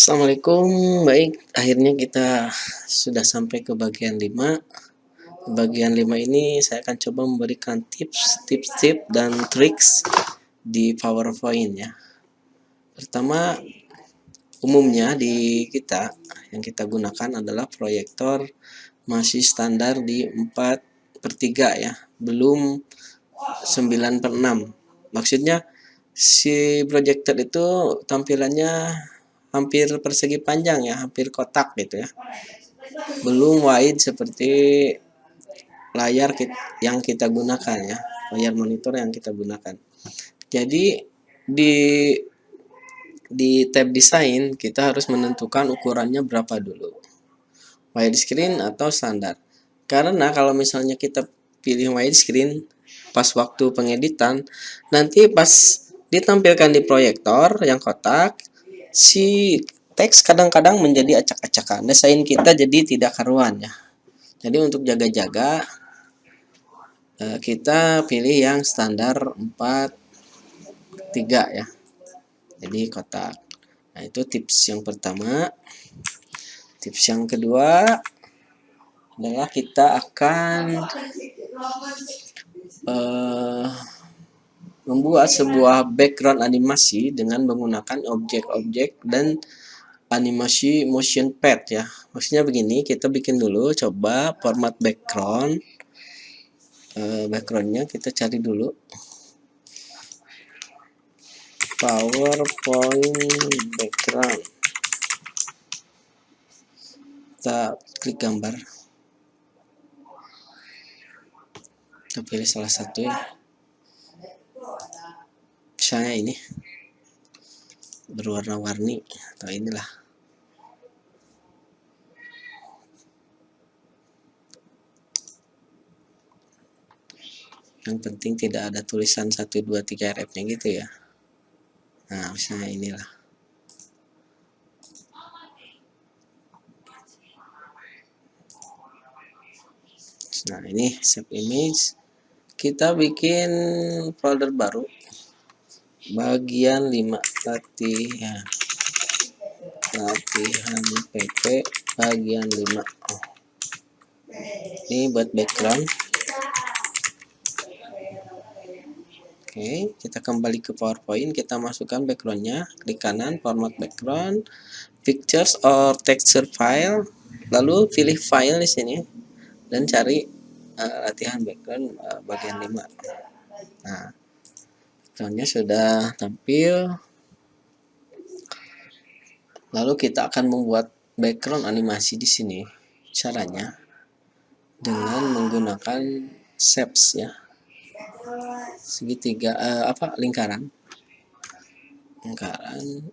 Assalamualaikum. Baik, akhirnya kita sudah sampai ke bagian 5. Bagian 5 ini saya akan coba memberikan tips dan triks di PowerPoint ya. Pertama, umumnya di kita yang kita gunakan adalah proyektor masih standar di 4/3 ya, belum 9/6. Maksudnya si proyektor itu tampilannya hampir persegi panjang ya, hampir kotak gitu ya. Belum wide seperti layar yang kita gunakan ya, layar monitor yang kita gunakan. Jadi di tab desain kita harus menentukan ukurannya berapa dulu, widescreen atau standar. Karena kalau misalnya kita pilih widescreen pas waktu pengeditan, nanti pas ditampilkan di proyektor yang kotak, si teks kadang-kadang menjadi acak-acakan, desain kita jadi tidak karuan ya. Jadi untuk jaga-jaga kita pilih yang standar 4/3 ya, jadi kotak. Nah, itu tips yang pertama. Tips yang kedua adalah kita akan membuat sebuah background animasi dengan menggunakan objek-objek dan animasi motion pad ya. Maksudnya begini, kita bikin dulu coba format background. Backgroundnya kita cari dulu PowerPoint background. Kita klik gambar, kita pilih salah satu ya, misalnya ini berwarna-warni atau inilah. Yang penting tidak ada tulisan 1, 2, 3 RF nya gitu ya. Nah, misalnya inilah. Nah, ini save image. Kita bikin folder baru, bagian 5, latihan PP bagian 5. Ini buat background. Oke, kita kembali ke PowerPoint, kita masukkan backgroundnya, klik kanan format background, pictures or texture file, lalu pilih file di sini dan cari latihan background bagian 5. Nah, backgroundnya sudah tampil. Lalu kita akan membuat background animasi di sini. Caranya dengan menggunakan shapes ya, segitiga lingkaran.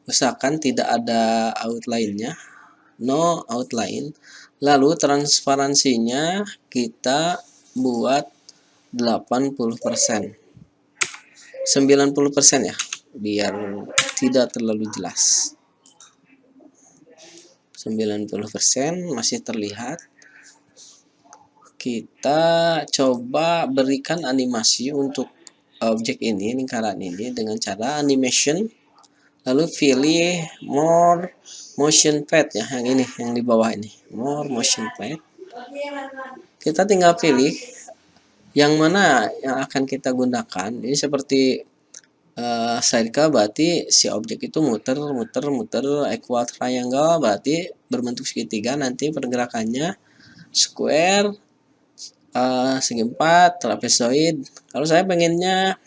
Usahakan tidak ada outline-nya, no outline. Lalu transparansinya kita buat 80%, 90% ya, biar tidak terlalu jelas. 90% masih terlihat. Kita coba berikan animasi untuk objek ini, lingkaran ini, dengan cara animation. Lalu pilih more motion pad ya, yang ini, yang di bawah ini, more motion pad. Kita tinggal pilih yang mana yang akan kita gunakan. Ini seperti circle, berarti si objek itu muter equal triangle berarti berbentuk segitiga. Nanti pergerakannya square, segi 4, trapezoid. Kalau saya pengennya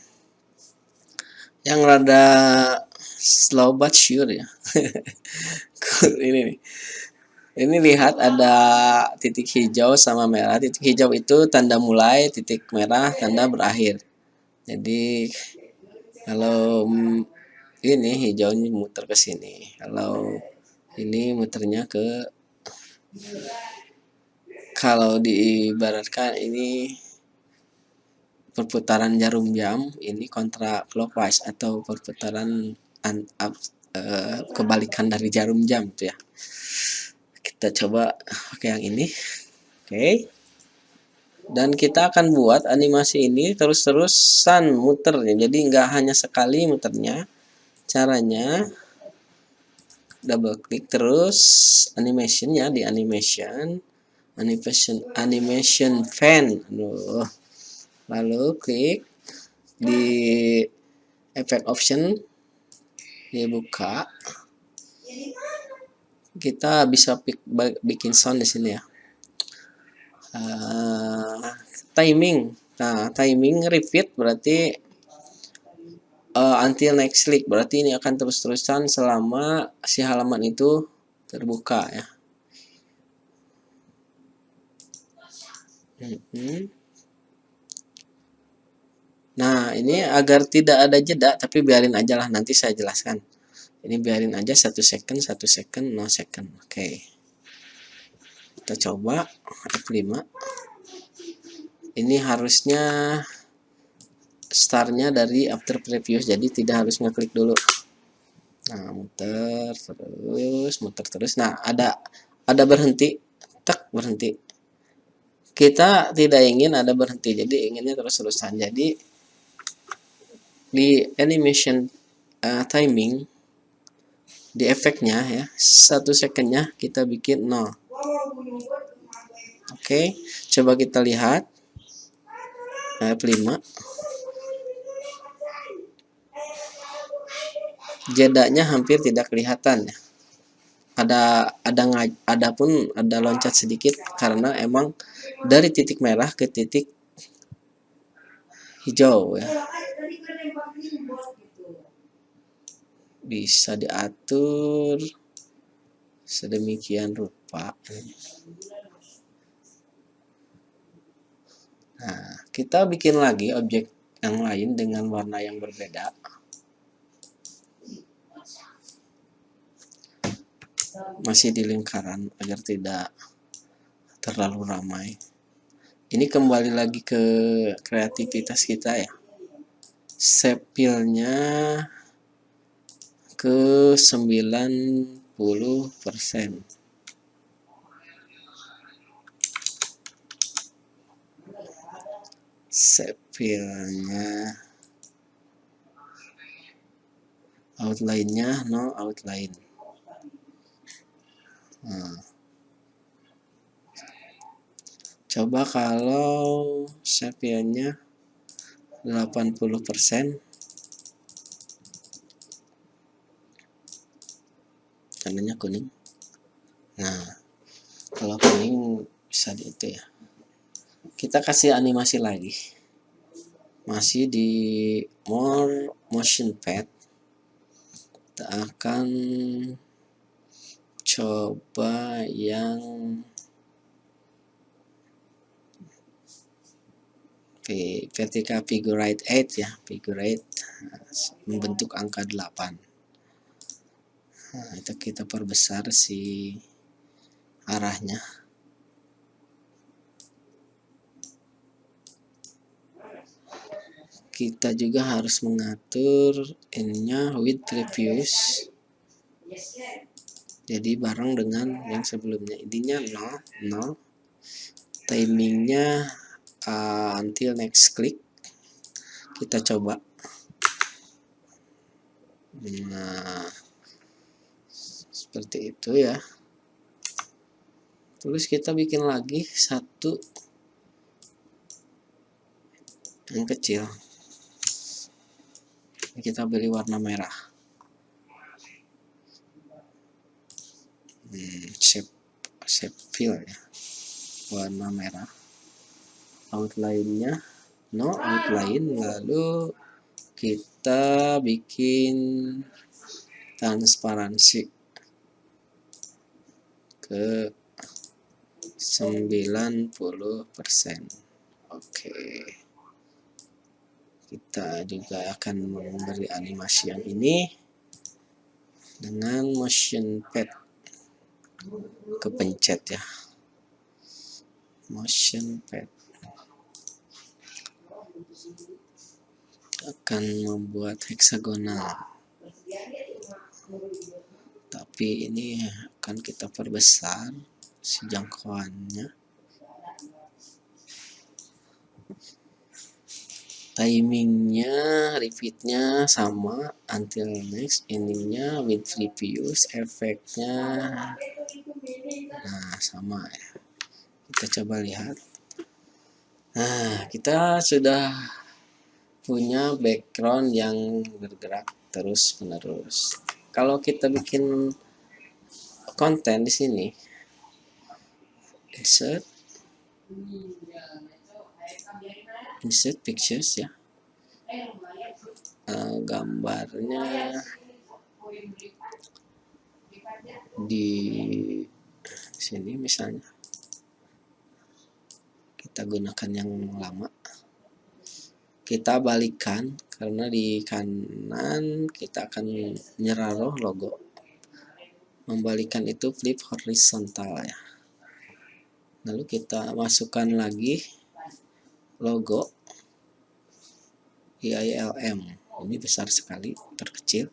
yang rada slow but sure ya. Ini lihat ada titik hijau sama merah. Titik hijau itu tanda mulai, titik merah tanda berakhir. Jadi kalau ini hijaunya muter ke sini, kalau ini muternya ke, kalau diibaratkan ini perputaran jarum jam, ini kontra clockwise atau perputaran kebalikan dari jarum jam itu ya. Kita coba pakai yang ini. Oke. Dan kita akan buat animasi ini terus-terusan muternya. Jadi nggak hanya sekali muternya. Caranya double klik, terus animationnya di animation fan. Aduh. Lalu klik di effect option, dibuka, kita bisa bikin sound di sini ya. Timing, nah timing repeat berarti until next click, berarti ini akan terus-terusan selama si halaman itu terbuka ya. Nah ini agar tidak ada jeda, tapi biarin aja lah, nanti saya jelaskan. Ini biarin aja 1 second, 1 second, 0 second. Oke, kita coba F5. Ini harusnya startnya dari after previous, jadi tidak harus ngeklik dulu. Nah muter terus. Nah ada berhenti, tek berhenti. Kita tidak ingin ada berhenti, jadi inginnya terus-terusan. Jadi di animation timing, di efeknya ya, 1 secondnya kita bikin 0. Oke, coba kita lihat F5. Jedanya hampir tidak kelihatan ya. Ada pun ada loncat sedikit karena emang dari titik merah ke titik hijau ya. Bisa diatur sedemikian rupa. Nah, kita bikin lagi objek yang lain dengan warna yang berbeda. Masih di lingkaran agar tidak terlalu ramai. Ini kembali lagi ke kreativitas kita ya. Shape-nya ke 90%. Shape-nya, outline-nya no outline. Nah, coba kalau shape-nya 80%, warnanya kuning. Nah, kalau kuning bisa di itu ya. Kita kasih animasi lagi. Masih di more motion pad. Kita akan coba yang vertical figure 8 ya, figure 8 membentuk angka 8. Nah, itu kita perbesar si arahnya. Kita juga harus mengatur ininya with previous, jadi bareng dengan yang sebelumnya. Ininya 0, timingnya until next click. Kita coba. Nah, seperti itu ya. Terus kita bikin lagi satu yang kecil. Kita beri warna merah. Shape fill ya, warna merah. Outline-nya no outline. Lalu kita bikin transparansi ke 90%. Oke. Kita juga akan memberi animasi yang ini dengan motion pad. Kepencet ya. Motion pad. Akan membuat heksagonal. Tapi ini akan kita perbesar si jangkauannya. timingnya, repeatnya sama until next, endingnya with previous, efeknya nah sama ya. Kita coba lihat. Nah, kita sudah punya background yang bergerak terus menerus. Kalau kita bikin konten di sini, insert pictures ya, gambarnya di sini misalnya kita gunakan yang lama, kita balikan karena di kanan kita akan nyeraroh logo, membalikan itu flip horizontal ya. Lalu kita masukkan lagi logo IILM, ini besar sekali, terkecil.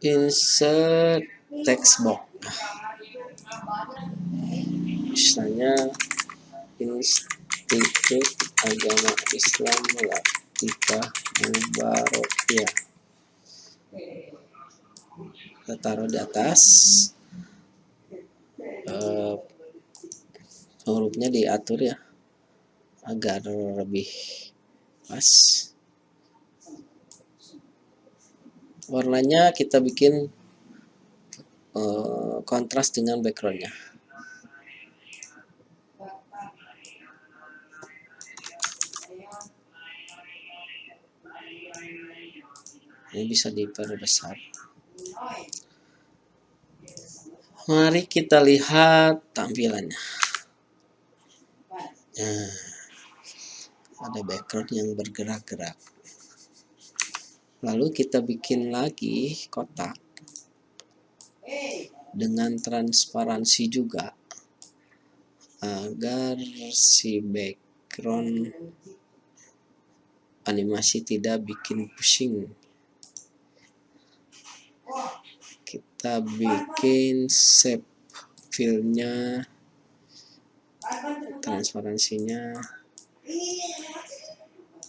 Insert text box, misalnya Institut Agama Islam Latifah Mubarakiyah, kita taruh di atas, hurufnya diatur ya agar lebih pas. Warnanya kita bikin kontras dengan backgroundnya. Ini bisa diperbesar. Mari kita lihat tampilannya. Nah, ada background yang bergerak-gerak. Lalu kita bikin lagi kotak dengan transparansi juga agar si background animasi tidak bikin pusing. Kita bikin shape fill-nya, transparansinya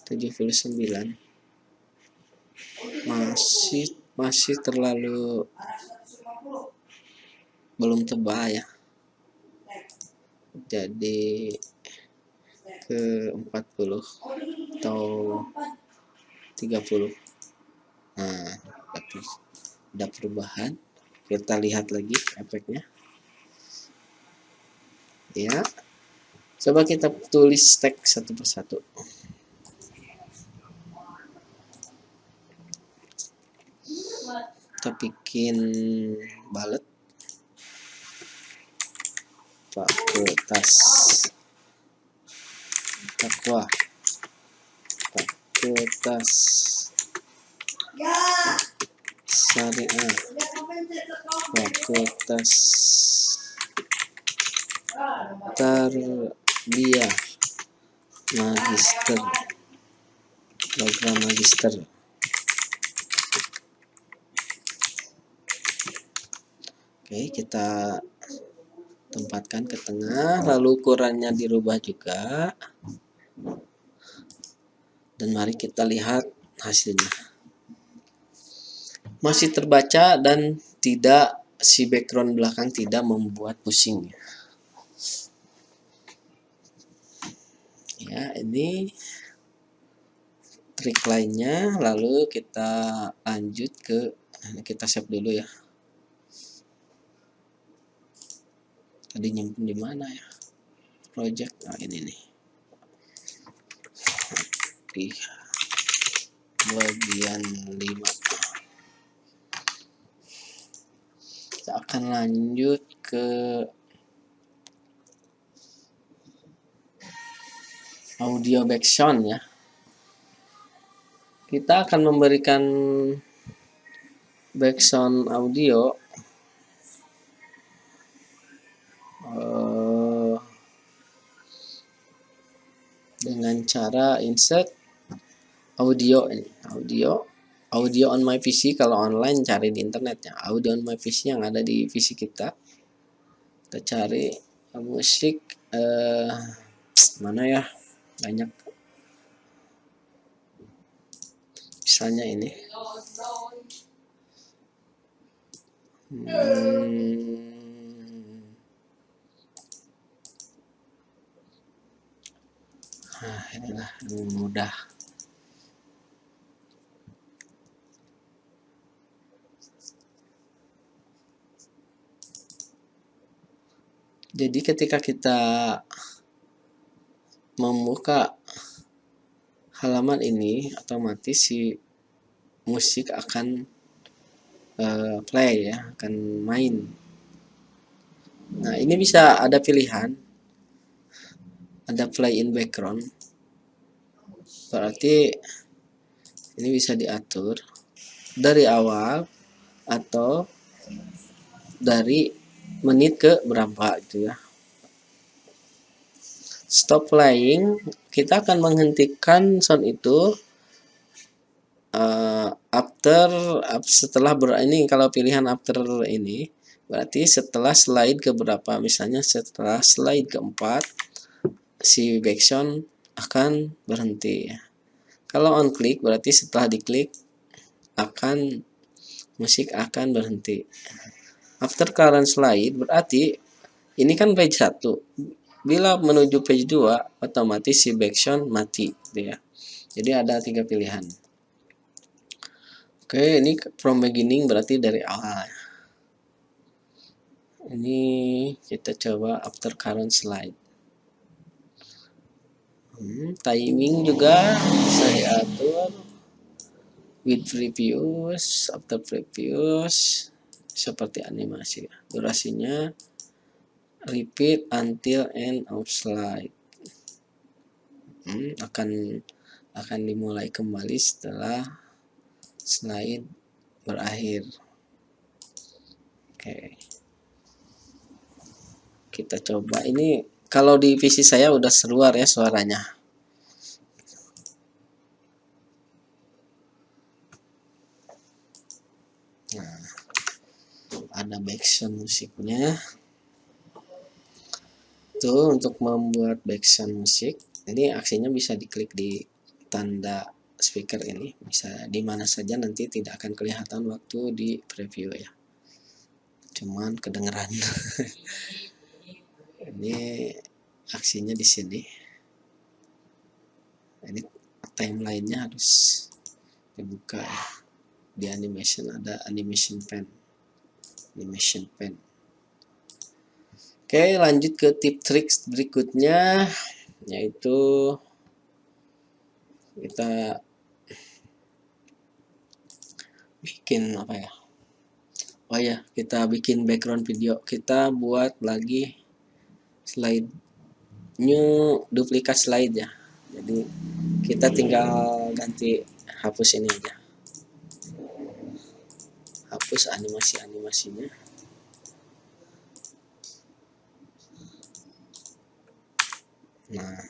79, masih terlalu belum tebal ya, jadi ke 40 atau 30. Nah, ada perubahan. Kita lihat lagi efeknya ya. Coba kita tulis teks satu persatu. Kita bikin balet fakultas takwa, fakultas syariah, fakultas tarbiyah, magister, program magister. Oke, kita tempatkan ke tengah, lalu ukurannya dirubah juga. Dan mari kita lihat hasilnya. Masih terbaca dan tidak, si background belakang tidak membuat pusing. Ya, ini trik lainnya. Lalu kita lanjut ke, kita save dulu ya. Tadi nyimpen di mana ya? Project, nah ini nih. Di bagian 5. Kita akan lanjut ke audio background ya. Kita akan memberikan background audio dengan cara insert audio ini, audio, audio on my PC. Kalau online cari di internetnya audio on my PC yang ada di PC kita. Kita cari musik mana ya, banyak, misalnya ini. Nah, inilah yang mudah. Jadi ketika kita membuka halaman ini, otomatis si musik akan play ya, akan main. Nah, ini bisa ada pilihan, ada play in background. Berarti ini bisa diatur dari awal atau dari menit ke berapa gitu ya. Stop playing, kita akan menghentikan sound itu setelah ini kalau pilihan after ini berarti setelah slide ke berapa, misalnya setelah slide keempat si backsound akan berhenti. Kalau on click berarti setelah diklik akan musik akan berhenti. After current slide berarti ini kan page 1. Bila menuju page 2 otomatis si backsound mati gitu ya. Jadi ada 3 pilihan. Oke, ini from beginning berarti dari awal. Ini kita coba after current slide. Timing juga saya atur with previous, after previous, seperti animasi. Durasinya repeat until end of slide. Akan dimulai kembali setelah slide berakhir. Oke. Kita coba ini, kalau di PC saya udah keluar ya suaranya. Nah, ada backsound musiknya. Tuh untuk membuat backsound musik, ini aksinya bisa diklik di tanda speaker ini, bisa di mana saja, nanti tidak akan kelihatan waktu di preview ya. Cuman kedengeran. Ini aksinya di sini. Ini timelinenya harus dibuka ya. Di animation ada animation pen. Oke, lanjut ke tip triks berikutnya, yaitu kita bikin apa ya? Oh ya, kita bikin background video. Kita buat lagi slide new, duplikat slide ya. Jadi kita tinggal ganti, hapus ini aja. Hapus animasinya. Nah,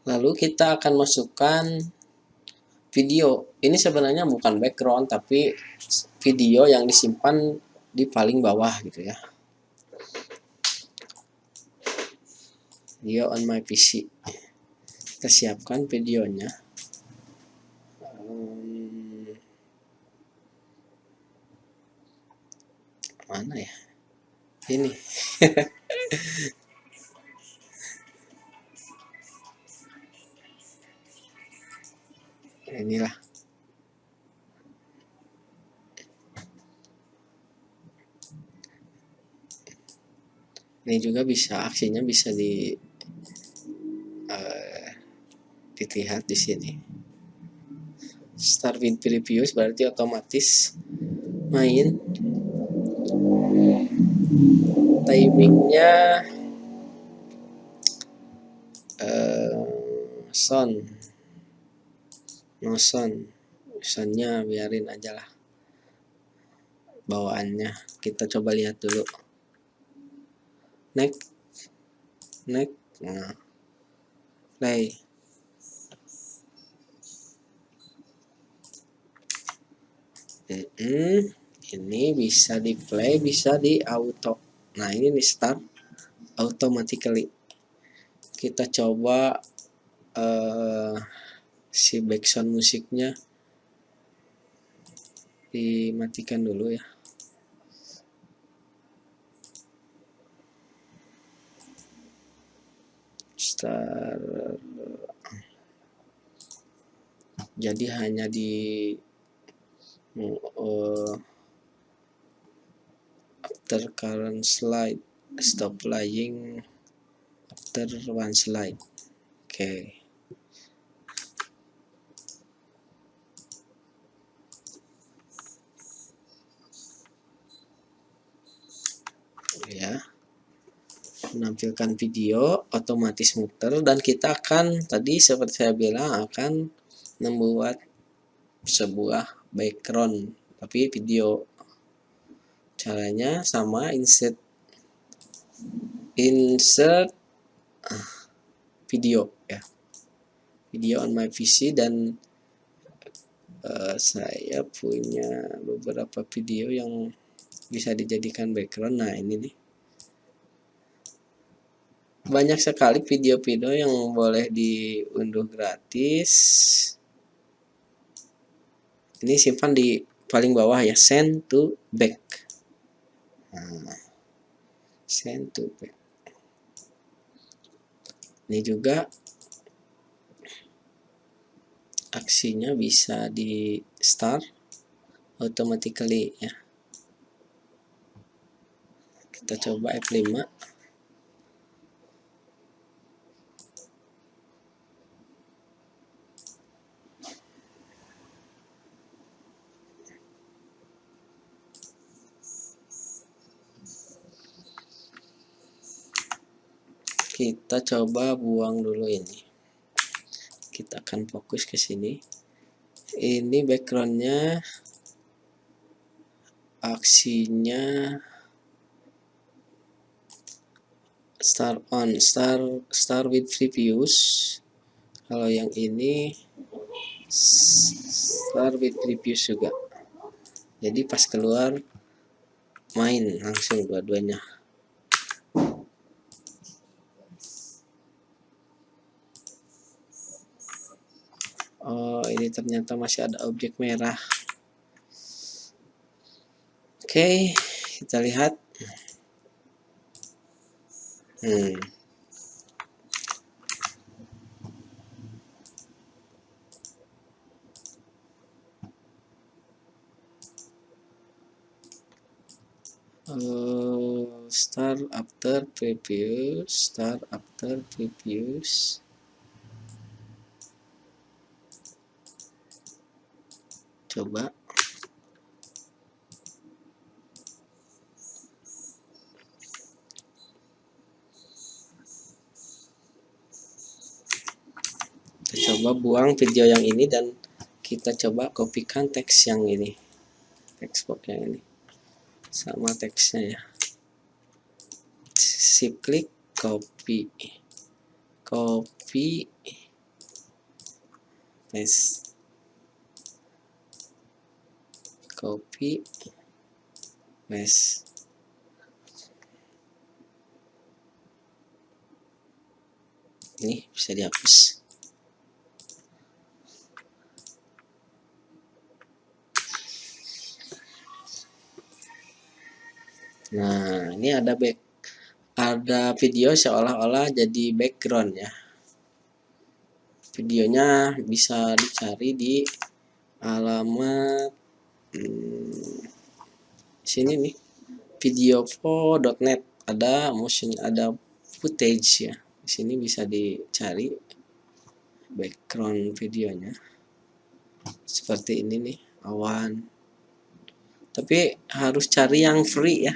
lalu kita akan masukkan video. Ini sebenarnya bukan background tapi video yang disimpan di paling bawah gitu ya. Video on my PC. Kita siapkan videonya. Mana ya? Ini. Inilah. Ini juga bisa, aksinya bisa dilihat di sini. Start with previews berarti otomatis main. Timingnya sound, no sound, soundnya biarin aja lah bawaannya. Kita coba lihat dulu. Next, nah, play. Ini bisa di play, bisa di auto. Nah, ini di start automatically. Kita coba si background musiknya dimatikan dulu ya. Start. Jadi hanya di after current slide, stop playing after one slide. Oke. Ya, menampilkan video otomatis muter, dan kita akan tadi seperti saya bilang akan membuat sebuah background tapi video. Caranya sama, insert video ya, video on my PC, dan saya punya beberapa video yang bisa dijadikan background. Nah, ini nih, banyak sekali video-video yang boleh diunduh gratis. Ini simpan di paling bawah ya, send to back. Nah, send to back. Ini juga aksinya bisa di start automatically ya. Kita coba F5. Kita coba buang dulu ini. Kita akan fokus ke sini. Ini backgroundnya, aksinya start with previews. Kalau yang ini start with previews juga. Jadi pas keluar main langsung dua-duanya. Oh, ini ternyata masih ada objek merah. Oke, kita lihat. Start after previews. Coba. Kita coba buang video yang ini dan kita coba kopikan teks yang ini, teks box yang ini sama teksnya ya. Shift klik, copy, paste, copy, paste. Ini bisa dihapus. Nah, ini ada video seolah-olah jadi background ya. Videonya bisa dicari di alamat sini nih, videovo.net. Ada footage ya. Di sini bisa dicari background videonya. Seperti ini nih, awan. Tapi harus cari yang free ya.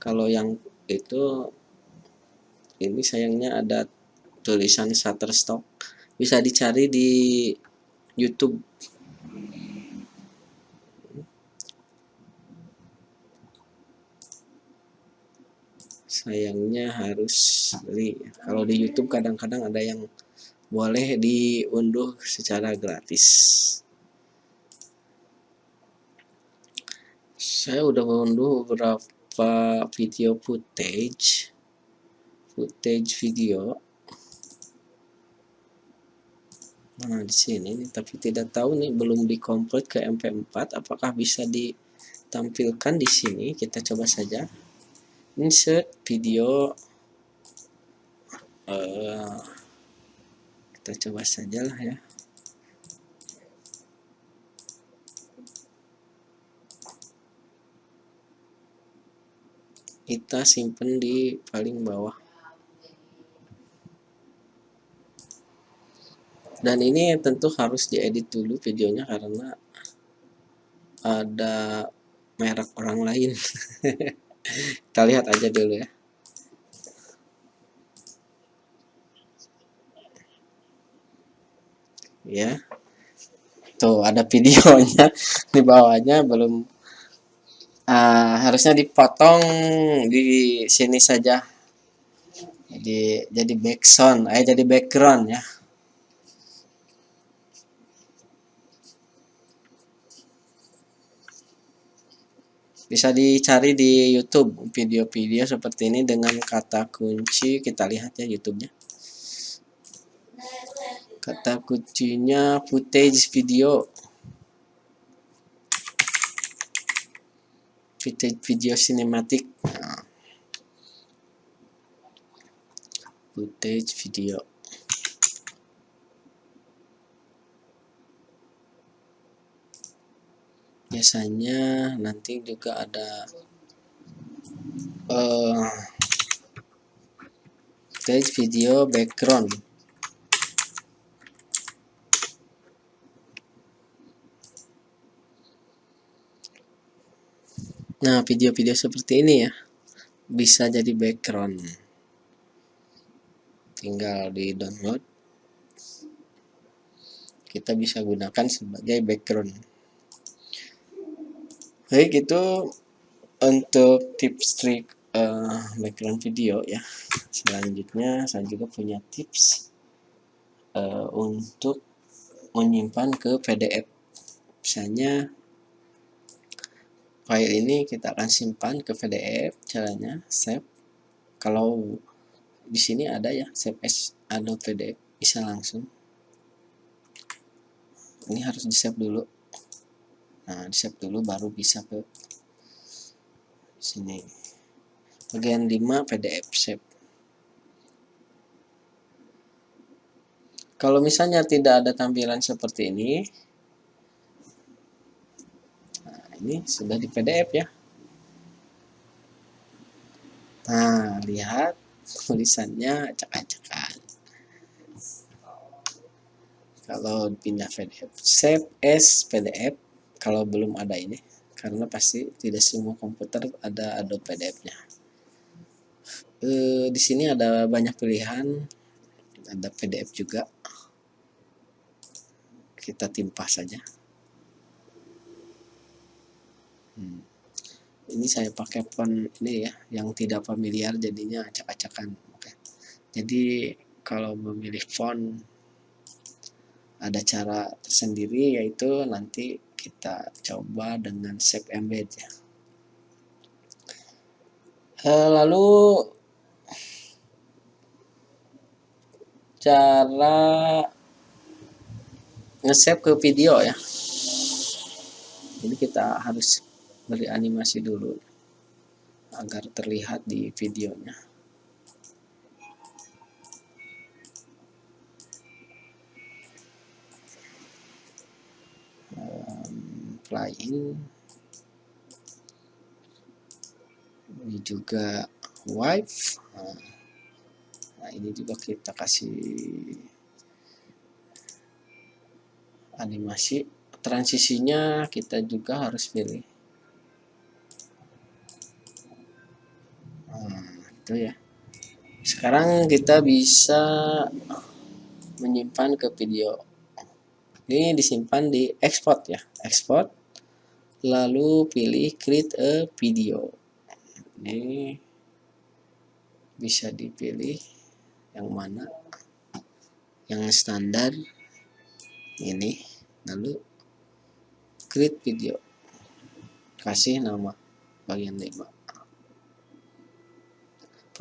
Kalau yang itu, ini sayangnya ada tulisan Shutterstock. Bisa dicari di YouTube. Sayangnya harus beli. Kalau di YouTube kadang-kadang ada yang boleh diunduh secara gratis. Saya udah mengunduh beberapa video footage video. Nah, di sini nih, tapi tidak tahu nih, belum dikomplit ke MP4. Apakah bisa ditampilkan di sini? Kita coba saja. Insert video. Kita coba saja lah ya. Kita simpan di paling bawah. Dan ini tentu harus diedit dulu videonya karena ada merek orang lain. Kita lihat aja dulu ya. Ya. Tuh ada videonya di bawahnya, belum harusnya dipotong di sini saja. Jadi jadi background ya. Bisa dicari di YouTube video-video seperti ini dengan kata kunci. Kita lihat ya YouTube-nya. Kata kuncinya footage video. Video sinematik. Nah, footage video. Biasanya nanti juga ada footage video background. Nah, video-video seperti ini ya bisa jadi background. Tinggal di download. Kita bisa gunakan sebagai background. Baik, itu untuk tips trik background video ya. Selanjutnya saya juga punya tips untuk menyimpan ke PDF. Misalnya file ini kita akan simpan ke PDF. Caranya save. Kalau di sini ada ya save as Adobe PDF, bisa langsung. Ini harus di save dulu. Nah, di save dulu baru bisa ke sini. Bagian 5 PDF save. Kalau misalnya tidak ada tampilan seperti ini, nah ini sudah di PDF ya. Nah, lihat tulisannya acak-acakan. Kalau pindah PDF, save as PDF kalau belum ada ini, karena pasti tidak semua komputer ada Adobe PDF-nya. Di sini ada banyak pilihan, ada PDF juga. Kita timpah saja. Ini saya pakai font ini ya, yang tidak familiar jadinya acak-acakan. Jadi kalau memilih font ada cara tersendiri, yaitu nanti kita coba dengan Shape Embed ya. Lalu cara nge-save ke video ya. Jadi kita harus beri animasi dulu agar terlihat di videonya. Play in. Ini juga wipe. Nah, ini juga kita kasih animasi. Transisinya kita juga harus pilih. Itu ya. Sekarang kita bisa menyimpan ke video. Ini disimpan di export ya. Export. Lalu pilih create a video. Ini bisa dipilih yang mana, yang standar ini, lalu create video. kasih nama bagian 5.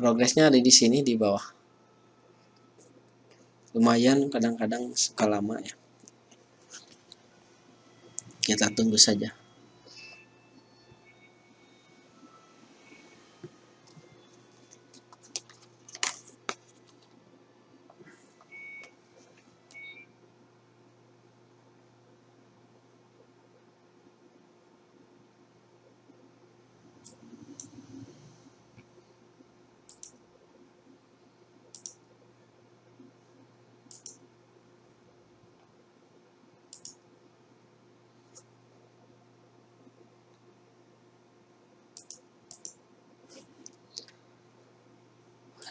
Progresnya ada di sini di bawah. Lumayan kadang-kadang suka lama ya. Kita tunggu saja.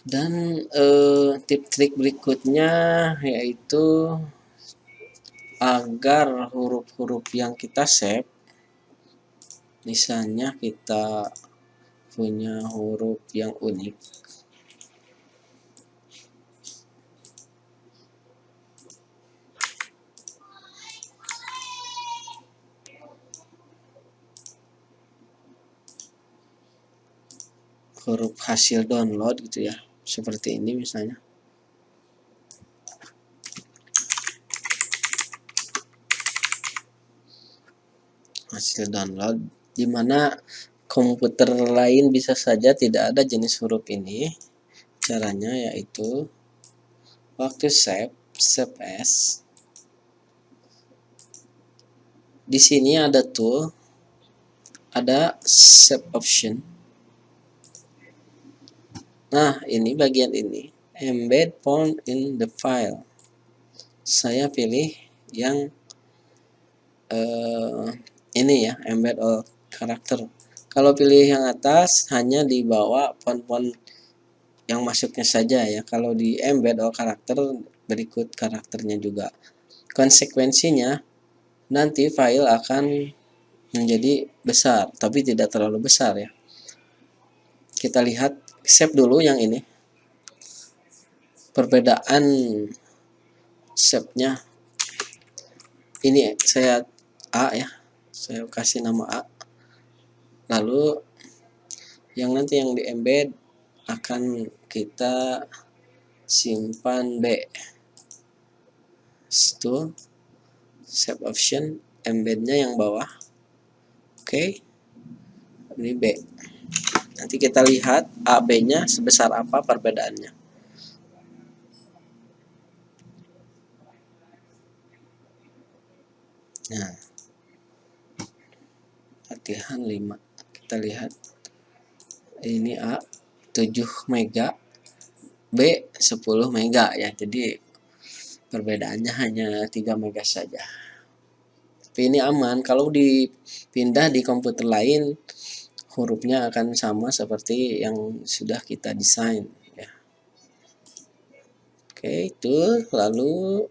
Dan tip trik berikutnya yaitu agar huruf-huruf yang kita save, misalnya kita punya huruf yang unik, huruf hasil download gitu ya, seperti ini misalnya. Hasil download, dimana komputer lain bisa saja tidak ada jenis huruf ini. Caranya yaitu waktu save as, di sini ada tool, ada save option. Nah, ini bagian ini, embed font in the file. Saya pilih yang ini ya, embed all karakter. Kalau pilih yang atas hanya dibawa font-font yang masuknya saja ya. Kalau di embed all karakter berikut karakternya juga. Konsekuensinya nanti file akan menjadi besar, tapi tidak terlalu besar ya. Kita lihat, save dulu yang ini. Perbedaan save-nya ini saya A ya. Saya kasih nama A. Lalu yang nanti yang di embed akan kita simpan B. Itu save option, embednya yang bawah. Oke. Ini B. Nanti kita lihat AB-nya sebesar apa perbedaannya. Nah, latihan 5. Kita lihat. Ini A 7 mega, B 10 mega ya. Jadi perbedaannya hanya 3 mega saja. Tapi ini aman. Kalau dipindah di komputer lain, hurufnya akan sama seperti yang sudah kita desain ya. Oke, itu lalu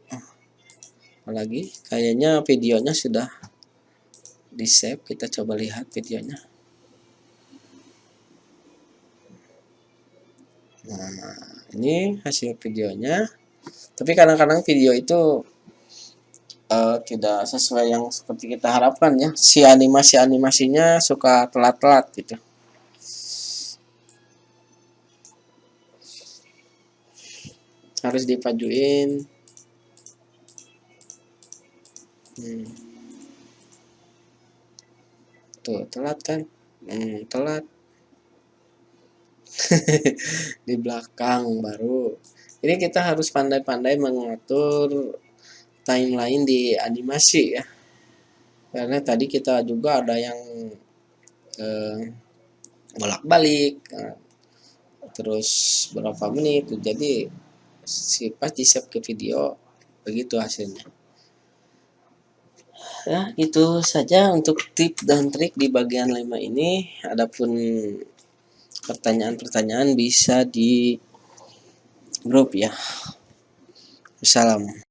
apalagi kayaknya videonya sudah di save. Kita coba lihat videonya. Nah, ini hasil videonya. Tapi kadang-kadang video itu tidak sesuai yang seperti kita harapkan ya. Si animasinya suka telat-telat gitu. Harus dipajuin. Tuh telat kan? Telat. Di belakang baru. Ini kita harus pandai-pandai mengatur timeline di animasi ya. Karena tadi kita juga ada yang bolak-balik, terus berapa menit, jadi pas di save ke video begitu hasilnya. Ya, itu saja untuk tips dan trik di bagian 5 ini. Adapun pertanyaan-pertanyaan bisa di grup ya. Salam.